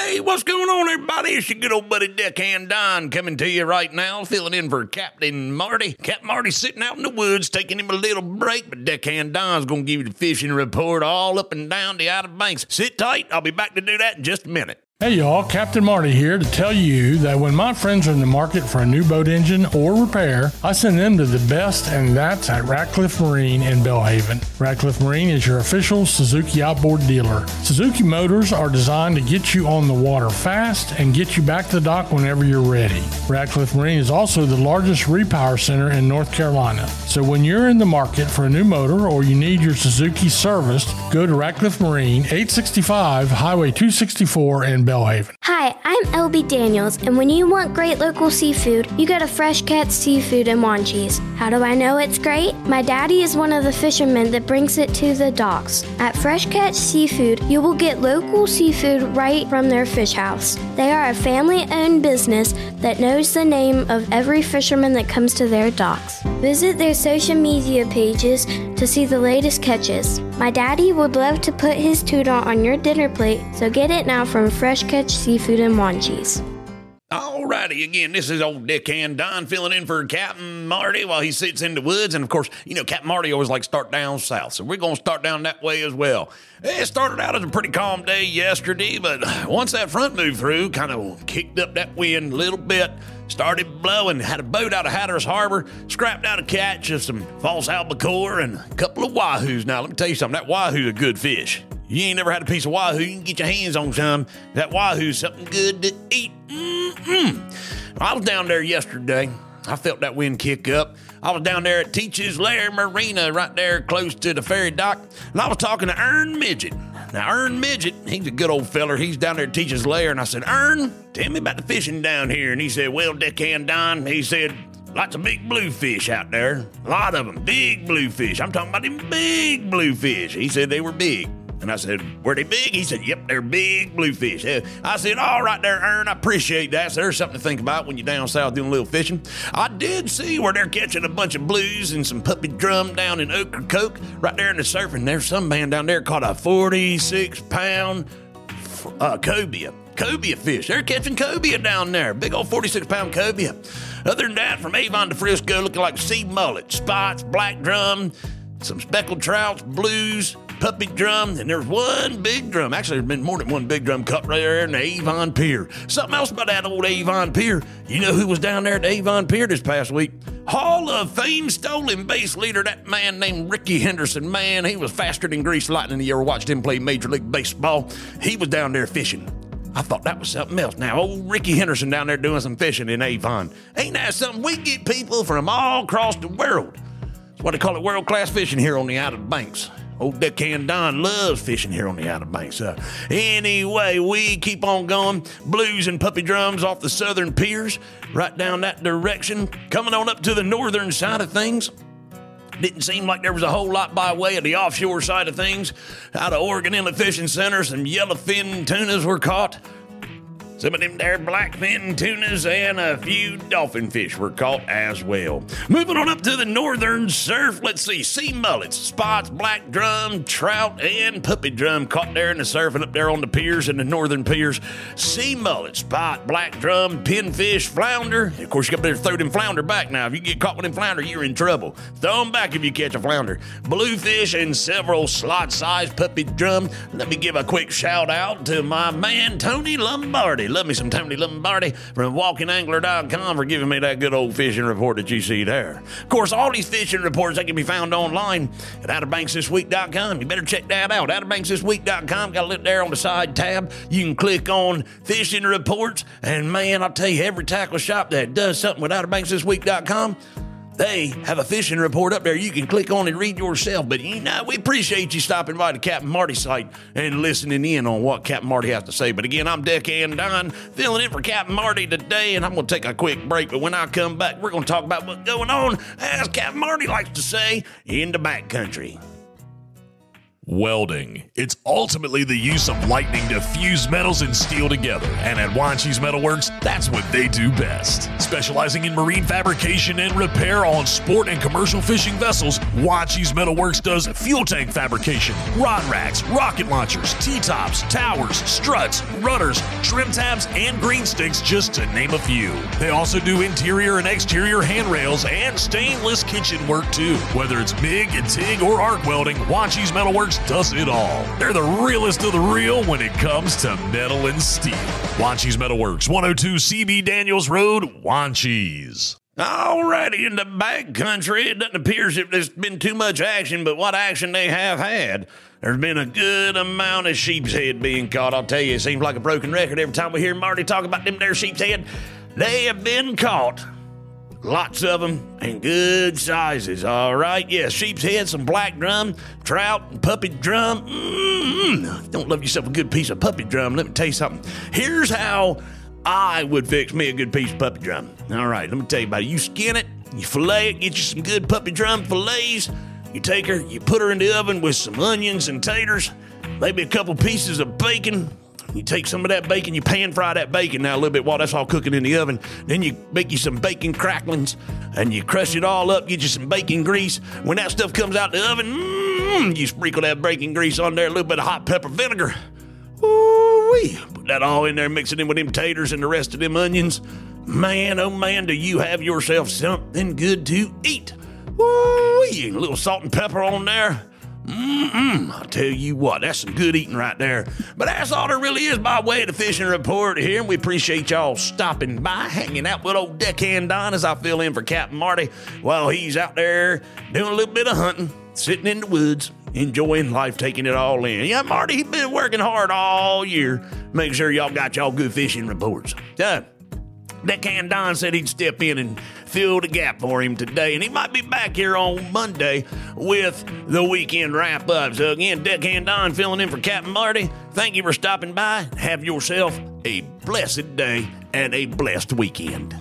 Hey, what's going on, everybody? It's your good old buddy Deckhand Don coming to you right now, filling in for Captain Marty. Captain Marty's sitting out in the woods, taking him a little break, but Deckhand Don's going to give you the fishing report all up and down the Outer Banks. Sit tight. I'll be back to do that in just a minute. Hey y'all, Captain Marty here to tell you that when my friends are in the market for a new boat engine or repair, I send them to the best, and that's at Ratcliffe Marine in Belhaven. Ratcliffe Marine is your official Suzuki outboard dealer. Suzuki motors are designed to get you on the water fast and get you back to the dock whenever you're ready. Ratcliffe Marine is also the largest repower center in North Carolina. So when you're in the market for a new motor or you need your Suzuki serviced, go to Ratcliffe Marine, 865 Highway 264 in Belhaven. Hi, I'm LB Daniels, and when you want great local seafood, you go to Fresh Catch Seafood in Wanchese. How do I know it's great? My daddy is one of the fishermen that brings it to the docks. At Fresh Catch Seafood, you will get local seafood right from their fish house. They are a family-owned business that knows the name of every fisherman that comes to their docks. Visit their social media pages to see the latest catches. My daddy would love to put his tuna on your dinner plate, so get it now from Fresh Catch Seafood in Wanchese. Alrighty, again, this is old Deckhand Don filling in for Captain Marty while he sits in the woods. And of course, you know, Captain Marty always likes to start down south, so we're going to start down that way as well. It started out as a pretty calm day yesterday, but once that front moved through, kind of kicked up that wind a little bit, started blowing, had a boat out of Hatteras Harbor, scrapped out a catch of some false albacore and a couple of wahoos. Now, let me tell you something, that wahoo's a good fish. You ain't never had a piece of wahoo, you can get your hands on some. That wahoo's something good to eat. I was down there yesterday. I felt that wind kick up. I was down there at Teach's Lair Marina, right there close to the ferry dock, and I was talking to Ern Midget. Now, Ern Midget, he's a good old feller. He's down there at Teach's Lair, and I said, Ern, tell me about the fishing down here. And he said, well, Deckhand Don, he said, lots of big bluefish out there. A lot of them, big bluefish. I'm talking about them big bluefish. He said they were big. And I said, were they big? He said, yep, they're big bluefish. I said, all right there, Ern, I appreciate that. So there's something to think about when you're down south doing a little fishing. I did see where they're catching a bunch of blues and some puppy drum down in Ocracoke, right there in the surf. And there's some man down there caught a 46-pound cobia fish. They're catching cobia down there. Big old 46-pound cobia. Other than that, from Avon to Frisco, looking like sea mullet, spots, black drum, some speckled trouts, blues, puppy drum, and there's one big drum. Actually, there's been more than one big drum caught right there in the Avon Pier. Something else about that old Avon Pier. You know who was down there at the Avon Pier this past week? Hall of Fame stolen base leader, that man named Ricky Henderson. Man, he was faster than Grease Lightning. You ever watched him play Major League Baseball? He was down there fishing. I thought that was something else. Now, old Ricky Henderson down there doing some fishing in Avon. Ain't that something? We get people from all across the world. That's why they call it world-class fishing here on the Outer Banks. Old Deckhand Don loves fishing here on the Outer Banks. Anyway, we keep on going. Blues and puppy drums off the southern piers, right down that direction. Coming on up to the northern side of things. Didn't seem like there was a whole lot by way of the offshore side of things. Out of Oregon Inlet Fishing Center, some yellowfin tunas were caught. Some of them there blackfin tunas and a few dolphin fish were caught as well. Moving on up to the northern surf, let's see, sea mullets, spots, black drum, trout, and puppy drum caught there in the surf and up there on the piers and the northern piers. Sea mullet, spot, black drum, pinfish, flounder. Of course, you got to throw them flounder back now. If you get caught with them flounder, you're in trouble. Throw them back if you catch a flounder. Bluefish and several slot-sized puppy drum. Let me give a quick shout-out to my man, Tony Lombardi. Love me some Tony Lombardi from WalkingAngler.com for giving me that good old fishing report that you see there. Of course, all these fishing reports, they can be found online at OuterBanksThisWeek.com. You better check that out. OuterBanksThisWeek.com. Got a link there on the side tab. You can click on fishing reports. And man, I'll tell you, every tackle shop that does something with OuterBanksThisWeek.com, they have a fishing report up there you can click on and read yourself. But, you know, we appreciate you stopping by the Captain Marty site and listening in on what Captain Marty has to say. But, again, I'm Deckhand Don, filling in for Captain Marty today, and I'm going to take a quick break. But when I come back, we're going to talk about what's going on, as Captain Marty likes to say, in the backcountry. Welding. It's ultimately the use of lightning to fuse metals and steel together. And at Wanchi's Metalworks, that's what they do best. Specializing in marine fabrication and repair on sport and commercial fishing vessels, Wanchi's Metalworks does fuel tank fabrication, rod racks, rocket launchers, T-tops, towers, struts, rudders, trim tabs, and green sticks, just to name a few. They also do interior and exterior handrails and stainless kitchen work too. Whether it's MIG and TIG or arc welding, Wanchi's Metalworks does it all. They're the realest of the real when it comes to metal and steel. Wanchi's Metalworks, 102 CB Daniels Road, Wanchi's. Alrighty, in the back country, it doesn't appear as if there's been too much action, but what action they have had. There's been a good amount of sheep's head being caught. I'll tell you, it seems like a broken record every time we hear Marty talk about them there sheep's head. They have been caught. Lots of them, and good sizes, all right? Yeah, sheep's head, some black drum, trout, and puppy drum. Don't love yourself a good piece of puppy drum. Let me tell you something. Here's how I would fix me a good piece of puppy drum. All right, let me tell you about it. You skin it, you fillet it, get you some good puppy drum fillets. You take her, you put her in the oven with some onions and taters, maybe a couple pieces of bacon. You take some of that bacon, you pan fry that bacon now a little bit while that's all cooking in the oven. Then you make you some bacon cracklings and you crush it all up, get you some bacon grease. When that stuff comes out the oven, you sprinkle that bacon grease on there, a little bit of hot pepper vinegar. Ooh-wee. Put that all in there, mix it in with them taters and the rest of them onions. Man, oh man, do you have yourself something good to eat. Ooh-wee. A little salt and pepper on there. I'll tell you what, that's some good eating right there. But that's all there really is by way of the fishing report here. And we appreciate y'all stopping by, hanging out with old Deckhand Don as I fill in for Capt Marty while he's out there doing a little bit of hunting, sitting in the woods, enjoying life, taking it all in. Yeah, Marty, he's been working hard all year. Make sure y'all got y'all good fishing reports. Deckhand Don said he'd step in and fill the gap for him today, and he might be back here on Monday with the weekend wrap-up. So again, Deckhand Don filling in for Capt Marty. Thank you for stopping by. Have yourself a blessed day and a blessed weekend.